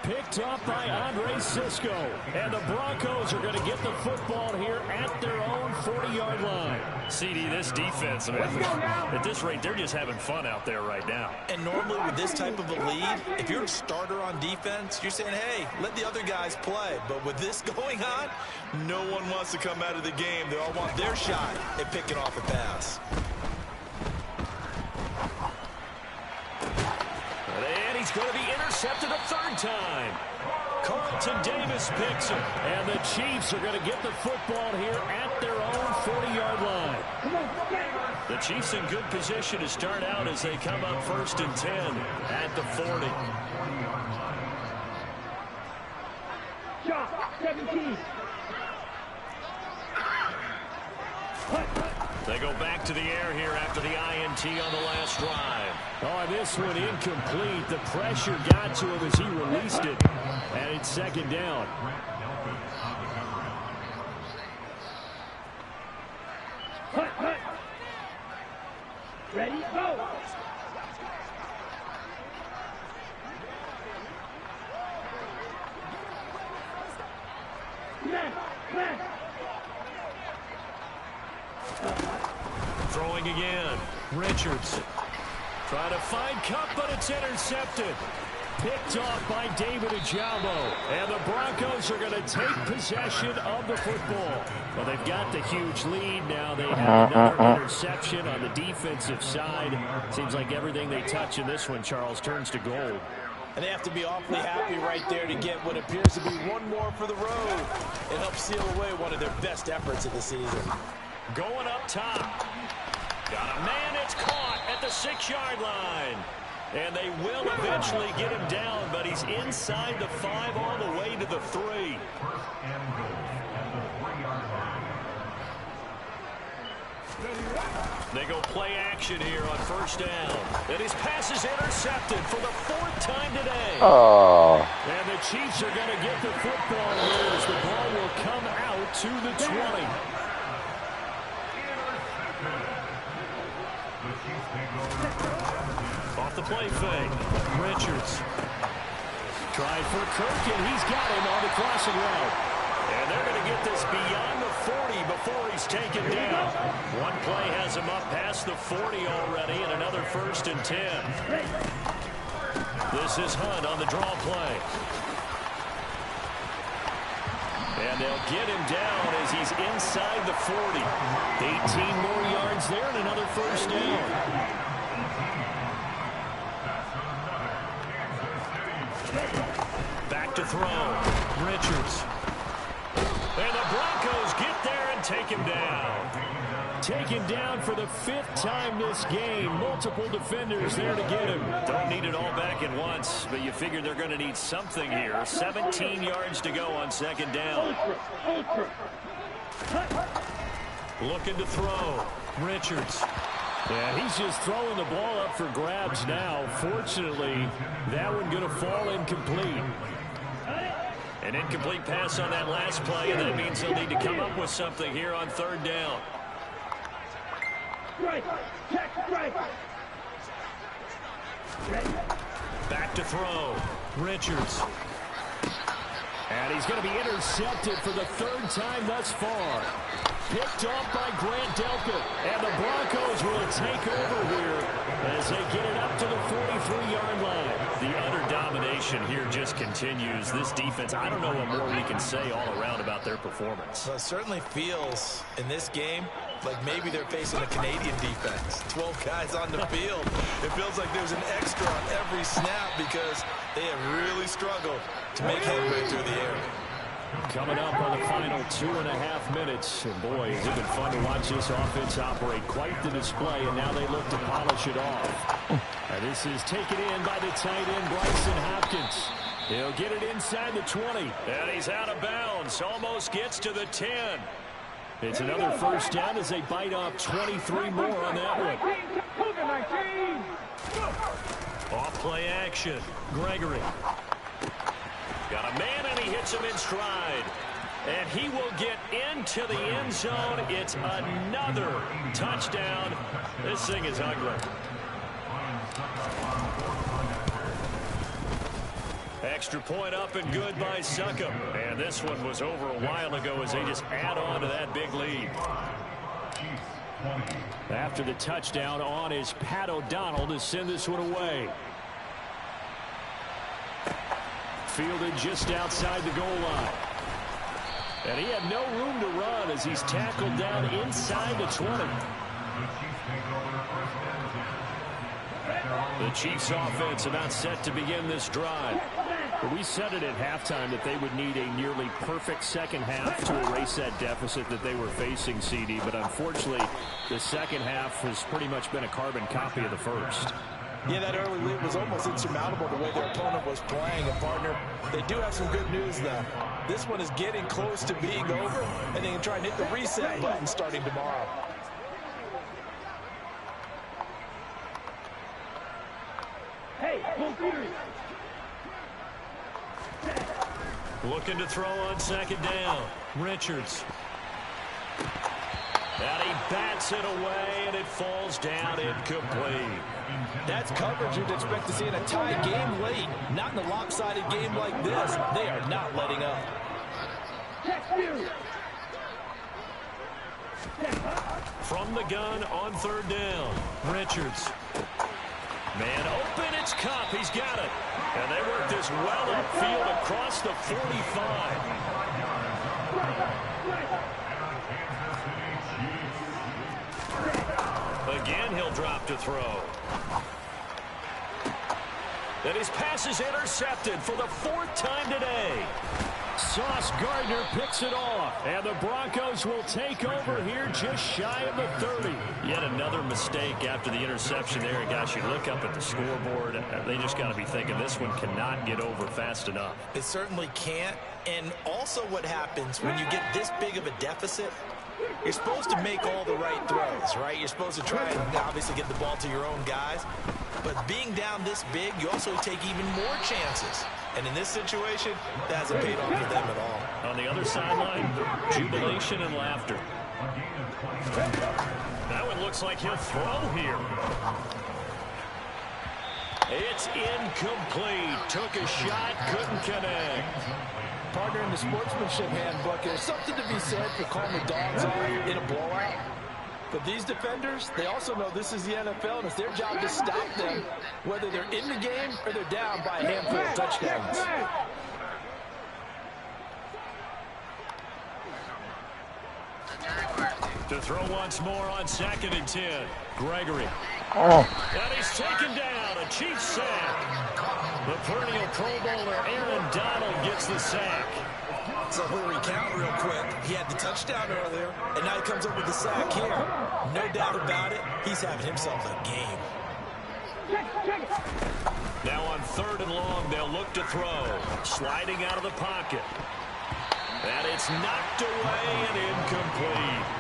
Picked up by Andre Cisco. And the Broncos are going to get the football here at their own 40-yard line. CD, this defense, I mean, at this rate, they're just having fun out there right now. And normally with this type of a lead, if you're a starter on defense, you're saying, hey, let the other guys play. But with this going on, no one wants to come out of the game. They all want their shot at picking off a pass. And he's going to be intercepted a third time. Carlton Davis picks him. And the Chiefs are going to get the football here at their own 40-yard line. The Chiefs in good position to start out as they come up 1st and 10 at the 40. Shot 17. They go back to the air here after the INT on the last drive. Oh, this one incomplete. The pressure got to him as he released it. And it's 2nd down. Ready, go. Throwing again. Richards. Trying to find Cup, but it's intercepted. Picked off by David Ojabo. And the Broncos are going to take possession of the football. Well, they've got the huge lead now. They have another interception on the defensive side. Seems like everything they touch in this one, Charles, turns to gold. And they have to be awfully happy right there to get what appears to be one more for the road. It helps seal away one of their best efforts of the season. Going up top. Got a man, it's caught at the 6-yard line. And they will eventually get him down, but he's inside the 5 all the way to the 3. They go play action here on 1st down. And his pass is intercepted for the 4th time today. Oh. And the Chiefs are going to get the football here as the ball will come out to the 20. Off the play fake. Richards. Trying for Kirk, and he's got him on the crossing route. And they're going to get this beyond the 40 before he's taken down. One play has him up past the 40 already, and another 1st and 10. This is Hunt on the draw play. And they'll get him down as he's inside the 40. 18 more yards there and another 1st down. Back to throw. Richards. And the Broncos get there and take him down. Taken down for the 5th time this game. Multiple defenders there to get him. Don't need it all back at once, but you figure they're going to need something here. 17 yards to go on 2nd down. Looking to throw. Richards. Yeah, he's just throwing the ball up for grabs now. Fortunately, that one going to fall incomplete. An incomplete pass on that last play, and that means they'll need to come up with something here on 3rd down. Back to throw. Richards. And he's going to be intercepted for the 3rd time thus far. Picked off by Grant Delpit. And the Broncos will take over here as they get it up to the 43-yard line. The utter domination here just continues. This defense, I don't know what more we can say all around about their performance. Well, it certainly feels in this game like maybe they're facing a Canadian defense. 12 guys on the field. It feels like there's an extra on every snap because they have really struggled to make headway through the air. Coming up on the final 2.5 minutes. And boy, has it been fun to watch this offense operate. Quite the display, and now they look to polish it off. And this is taken in by the tight end, Bryson Hopkins. He'll get it inside the 20. And he's out of bounds. Almost gets to the 10. It's another first down as they bite off 23 more on that one. Off play action. Gregory. Got a man, and he hits him in stride. And he will get into the end zone. It's another touchdown. This thing is ugly. Extra point up and good by Succop. And this one was over a while ago as they just add on to that big lead. After the touchdown, on is Pat O'Donnell to send this one away. Fielded just outside the goal line. And he had no room to run as he's tackled down inside the 20. The Chiefs offense about set to begin this drive. We said it at halftime that they would need a nearly perfect second half to erase that deficit that they were facing, CD. But unfortunately, the second half has pretty much been a carbon copy of the first. Yeah, that early lead was almost insurmountable the way their opponent was playing. And, partner, they do have some good news, though. This one is getting close to being over, and they can try and hit the reset button starting tomorrow. Hey, looking to throw on second down. Richards. And he bats it away, and it falls down incomplete. That's coverage you'd expect to see in a tie game late. Not in a lopsided game like this. They are not letting up. From the gun on third down. Richards. Man open, it's Cup. He's got it. And they work this well upfield across the 45. Again, he'll drop to throw. And his pass is intercepted for the fourth time today. Sauce Gardner picks it off, and the Broncos will take over here just shy of the 30. Yet another mistake after the interception there. And gosh, you look up at the scoreboard, they just got to be thinking this one cannot get over fast enough. It certainly can't. And also what happens when you get this big of a deficit, you're supposed to make all the right throws, right? You're supposed to try and obviously get the ball to your own guys. But being down this big, you also take even more chances. And in this situation, that hasn't paid off for them at all. On the other sideline, jubilation and laughter. That one looks like he'll throw here. It's incomplete. Took a shot, couldn't connect. Partner, in the sportsmanship handbook, there's something to be said for calling the dogs on in a blowout. But these defenders, they also know this is the NFL, and it's their job to stop them, whether they're in the game or they're down by a handful of touchdowns. To throw once more on 2nd and 10. Gregory. Oh. And he's taken down. A Chiefs sack. The perennial Pro Bowler Aaron Donald gets the sack. So we'll recount real quick. He had the touchdown earlier, and now he comes up with the sack here. No doubt about it, he's having himself a game. Now on 3rd and long, they'll look to throw. Sliding out of the pocket. And it's knocked away and incomplete.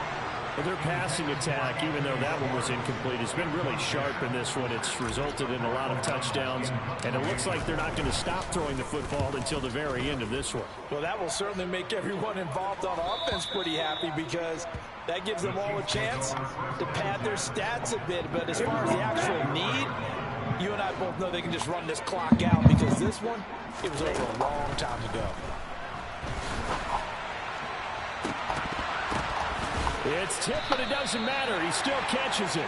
Well, their passing attack, even though that one was incomplete, has been really sharp in this one. It's resulted in a lot of touchdowns, and it looks like they're not going to stop throwing the football until the very end of this one. Well, that will certainly make everyone involved on offense pretty happy because that gives them all a chance to pad their stats a bit. But as far as the actual need, you and I both know they can just run this clock out because this one, it was over a long time ago. It's tipped, but it doesn't matter. He still catches it.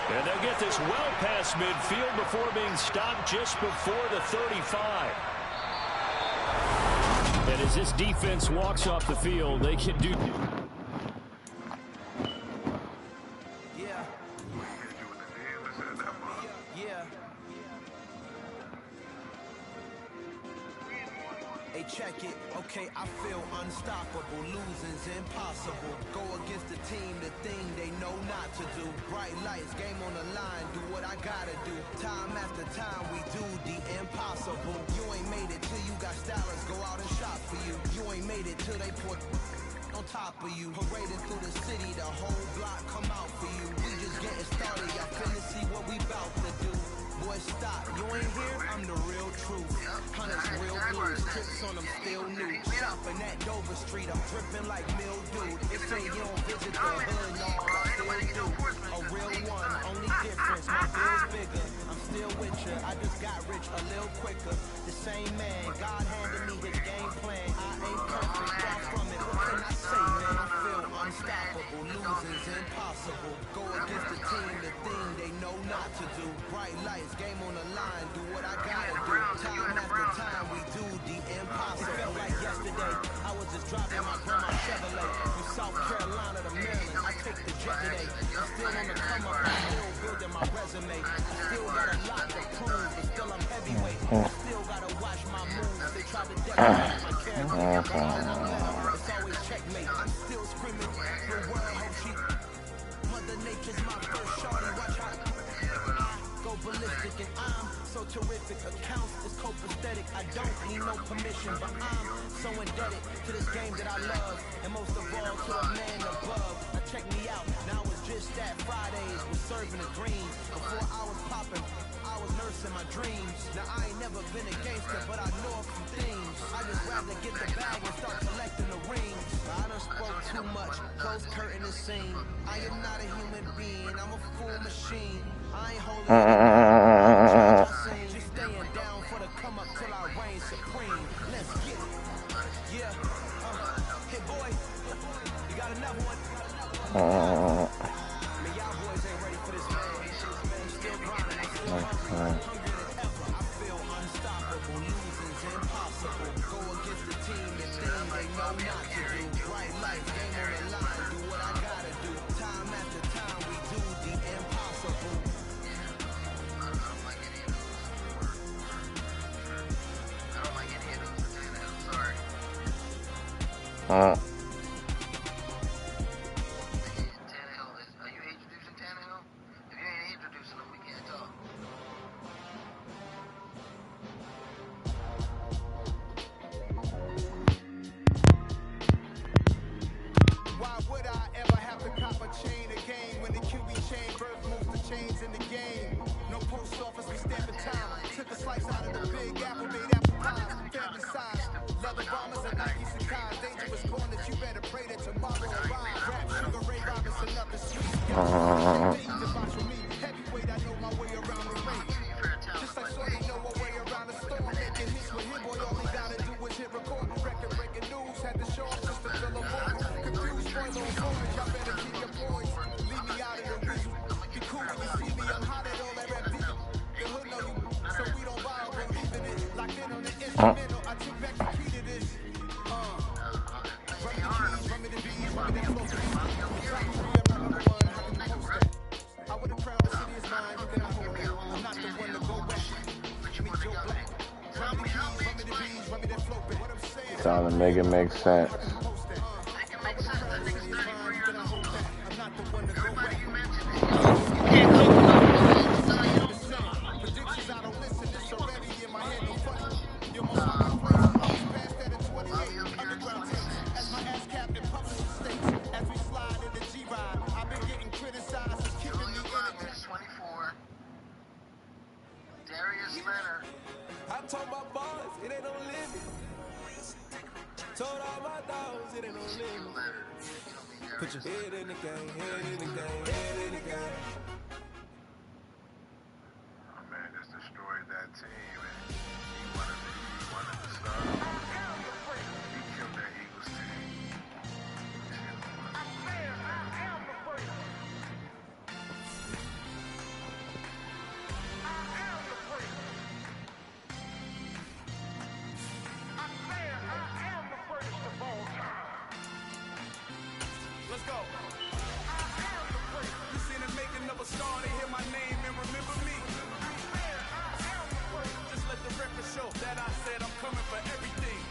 And they'll get this well past midfield before being stopped just before the 35. And as this defense walks off the field, they can do... Check it, okay, I feel unstoppable, losing's impossible, go against the team, the thing they know not to do, bright lights, game on the line, do what I gotta do, time after time we do the impossible, you ain't made it till you airport on top of you. Parading through the city, the whole block come out for you. We just getting started, y'all finna see what we bout to do. Boy, stop, you ain't here, I'm the real truth. Hunters real blues, trips on them still new. Shopping at Dover Street, I'm dripping like mildew. They say you don't visit the hood, no, I still do. A real one, only difference, my bill's bigger. I'm still with you, I just got rich a little quicker. The same man, God handed me his game plan. I ain't perfect, far from it, what can I say, man? I feel unstoppable, losing's impossible. Go against the team, the thing they know not to do. Bright lights, game on the line, do what I gotta do. Time after time, we do the impossible. It felt like yesterday, I was just driving my grandma's Chevrolet from South Carolina to Maryland. I take the jet today. I'm still on the come up, I'm still building my resume. I still got a lot to prove, but still I'm heavyweight. I still gotta watch my moves. They try to decorate my character. It's always checkmate. I'm still screaming, the world hope she. Mother Nature's my first shorty. Watch how I go ballistic, and I'm so terrific. Accounts is copacetic. I don't need no permission, but I'm so indebted to this game that I love, and most of all to a man above. Now check me out. Now it's just that Fridays was serving the green. Before I was popping, I was nursing my dreams. Now I ain't never been a gangster, but I know a few things. I just rather get the bag and start collecting the rings. I done spoke too much, close curtain the scene. I am not a human being, I'm a full machine. I ain't holding up, just staying down for the come up till I reign supreme. Let's get it. Yeah, hey boy, you got another one? Man, y'all boys ain't ready for this, man. I'm still grinding, I'm still hungry, hungrier than ever. I feel unstoppable, losing's impossible. Go against the team, the thing they know not to do. Bright lights, game on the line, do what I gotta do. Time after time, we do the impossible. Tannehill, are you introducing Tannehill? If you ain't introducing him, we can't talk. Why would I ever have to cop a chain again when the QB chain birth moves the chains in the game? No post office, we stamping time. Took a slice out of the big apple, made apple pies, family size. Leather bombers and Nike Sacai's. Dangerous corners, you better pray that tomorrow arrives. Rap, Sugar Ray Robinson, nothing sweet. Heavyweight, I know my way around the ring. Just like Shorty know a way around the storm. Making hits with him, boy, all he gotta do is hit record. Record-breaking news, had to show up just to fill a void. Confused, spoil on board, y'all better keep your boys. Leave me out of the weasel. Be cool when you see me, I'm hot at all that rap deep. The hood know you, so we don't borrow, believing it. Locked in on the instrumental, I took back the key to this. Run me the bees, run me the flow. I'm not number one, how can you post that? I would have crowned the city is mine, you cannot hold it. I'm not the one to go back. Me Joe Black. Run me the keys, run me the bees, run me that flow. What I'm saying, trying to make it make sense. I'm not the one to go back. Predictions, I don't listen, it's already in my head, no funny. You're most past that in 28, underground tapes. As my ass captain publishes states, as we slide in the G-Ride, I've been getting criticized for keeping me in it. 24. Darius Leonard. I told my boys, it ain't no limit. Told all my dogs, it ain't no limit. Put your head in the game, head in the game, head in the game. Oh man, just destroyed that team, and he wanted to start. He killed that Eagles team. Let's go. You seen it making of a star, they hear my name and remember me. Just let the record show that I said I'm coming for everything.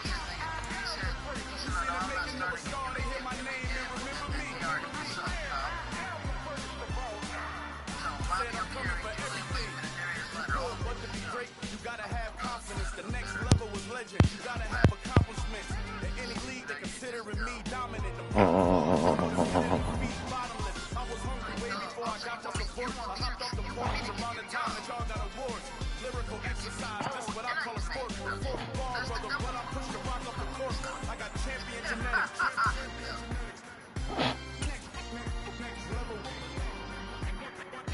You seen it making of a star, they hear my name and remember me. Said I'm coming for everything. But to be great, you gotta have confidence. The next level was legend. You gotta have accomplishments. In any league that hearing me dominant. I was hungry way before I got your support. I hopped off the porch around the time that y'all got awards. Lyrical exercise, that's what I call a sport. Fourth ball, brother, when I push the rock up the court. I got champion genetics. Next level.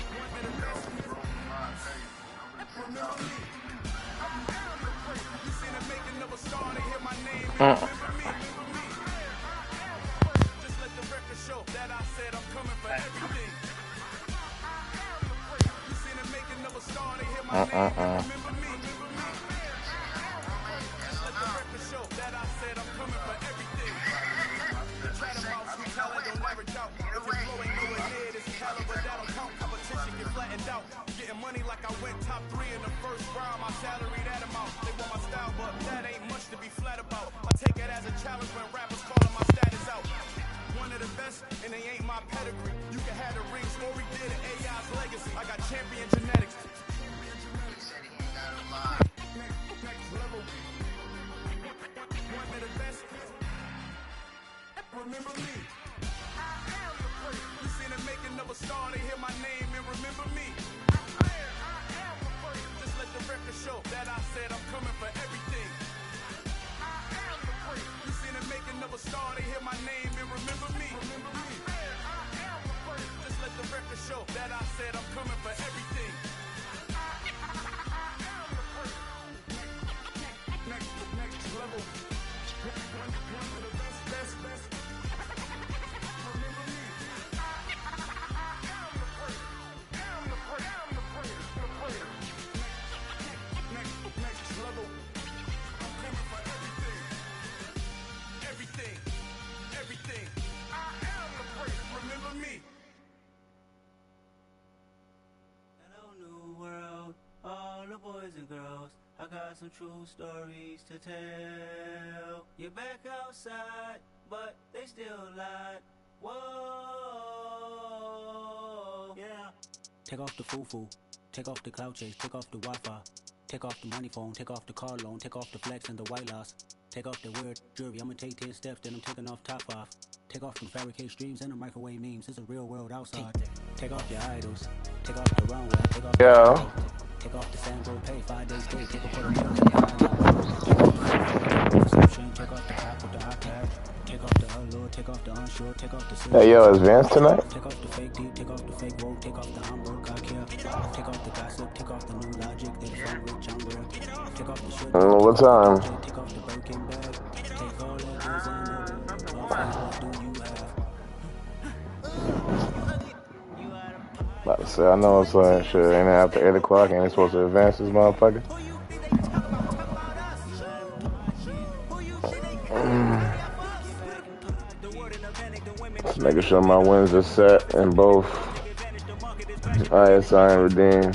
One of the best. Remember me. You seen the making of a star, they hear my name. Remember me. Just let the record show that I said I'm coming for everything. You seen the making of a star, they hear my name. Remember me. Just let the record show that I said I'm coming for everything. Try them out, sweet talent, don't average out. If your flow ain't nowhere near this caliber, that don't count. Competition get flattened out. Getting money like I went top 3 in the first round. My salary that amount. They want my style, but that ain't much to be flat about. I take it as a challenge when rappers calling my status out. One of the best, and they ain't my pedigree. You can have the ring, story did it, AI's legacy. I got champion genetics. He said he ain't got a lie. Next level. One of the best. Remember me. You seen the making of a star, they hear my name and remember me. Just let the record show that I said I'm coming for everything. You seen the making of a star, they hear my name and remember me. Just let the record show that I said I'm coming for everything. Next level. One of the best. Remember me. Next level. I'm coming for everything. Everything. I am the praise. Remember me. Hello, new world, all the boys and girls. I got some true stories to tell. You're back outside, but they still lied. Whoa, yeah. Take off the foo-foo, take off the cloud chase, take off the Wi-Fi, take off the money phone, take off the car loan, take off the flex and the white loss, take off the weird jewelry. I'ma take 10 steps, then I'm taking off top 5. Take off them fabricated streams and the microwave memes. It's a real world outside. Take off your idols, take off the runway, take off the take off the Sandro pay, 5 days pay, take a photo, take off the app with the iPad, take off the allure, take off the unsure, take off the Hey, yo, advance tonight? take off the fake deep, take off the fake woke, take off the Hamburg, I care, take off the gossip, take off the new logic, they from rich younger, take off the shit, What time? take off the Birkin bag, take all that designer, what do you have? About to say, I know it's like shit. Ain't it after 8 o'clock? Ain't it supposed to advance this motherfucker? Just making sure my wins are set in both ISI and Redeem.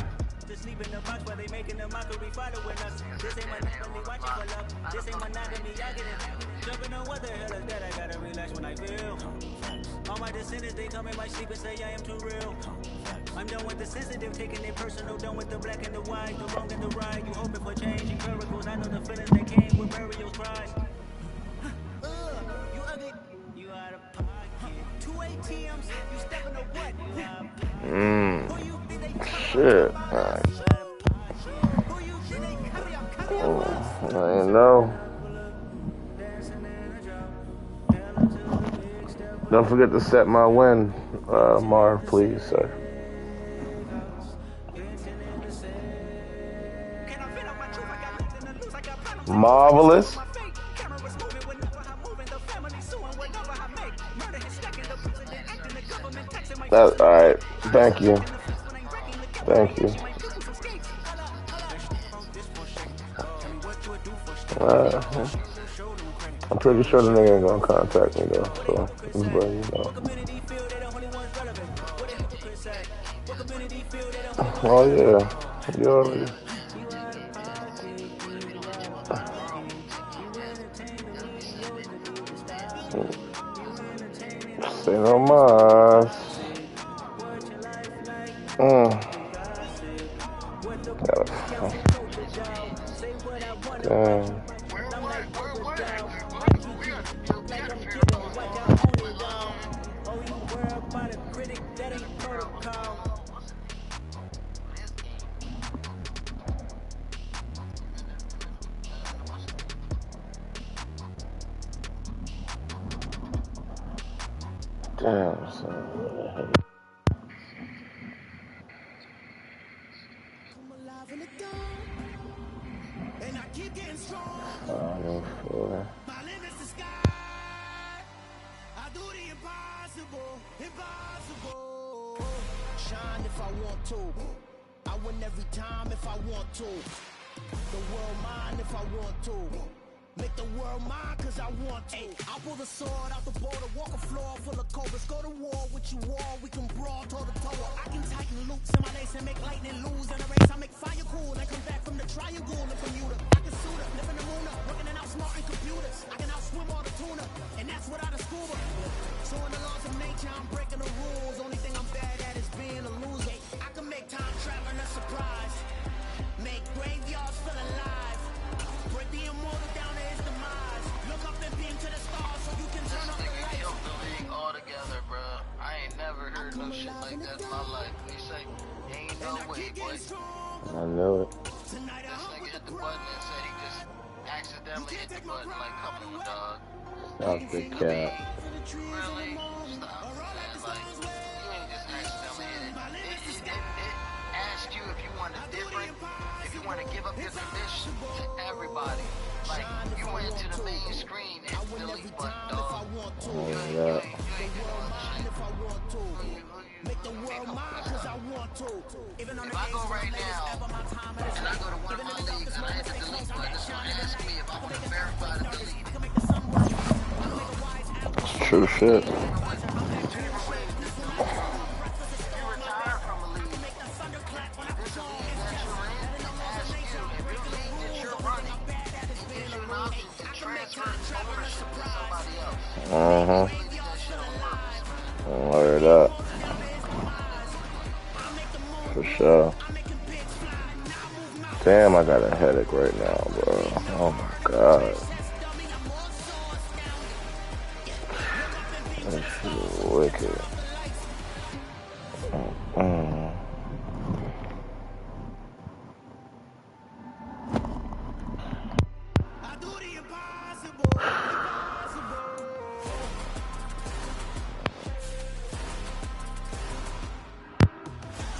All my descendants, they come in my sleep and say I am too real. I'm done with the sensitive, taking it personal, done with the black and the white, the wrong and the right. You hoping for change and miracles. I know the feelings that came with Mario's prize. You ugly, you out of pocket. 2 ATMs, you stepping to what? You out of pocket. Shit. Alright. I didn't know. Don't forget to set my win, Marv, please, sir. Marvelous. That's all right. Thank you. Thank you. I'm pretty sure the nigga ain't gonna contact me though, so just let you know. Oh yeah, you already. Say no mas. Damn. Damn, son. And I keep getting stronger. 504. My limit's the sky. I do the impossible, impossible. Shine if I want to. I win every time if I want to. The world mine if I want to. Make the world mine cause I want to. I'll pull the sword out the border, walk a floor full of cobras. Go to war with you all, we can brawl toe to toe. I can tighten loops in my lace and make lightning lose in a race. I make fire cool and come back from the triangle in Bermuda. I can suit up, live in the moon up, working and outsmarting computers. I can outswim all the tuna, and that's without a scuba. So in the laws of nature, I'm breaking the rules. Only thing I'm bad at is being a loser. I can make time traveling a surprise. Make graveyards feel alive. Break the immortal down to his demise. Look up and beam to the stars so you can turn up the lights. Killed the league altogether, bro. I ain't never heard no shit like that in my life. He say, ain't no way, boy. I know it. This nigga hit the button and said he just accidentally hit the button. Like, come on, dog. Stop the cat. Really? Stop, man. Like, you ain't just accidentally hit it. It asked you if you want a different, if you want to give up your permission to everybody. Like, you went to the main screen and delete button, dog. Oh my God. You ain't doing shit. Make the world mine cause I want to. Even on the If I go right now and I go to one of my leagues and I hit the delete button, it's gonna ask me if I want to verify the delete. It's true shit. Word up. For sure. Damn, I got a headache right now, bro. Oh my God. That shit is wicked.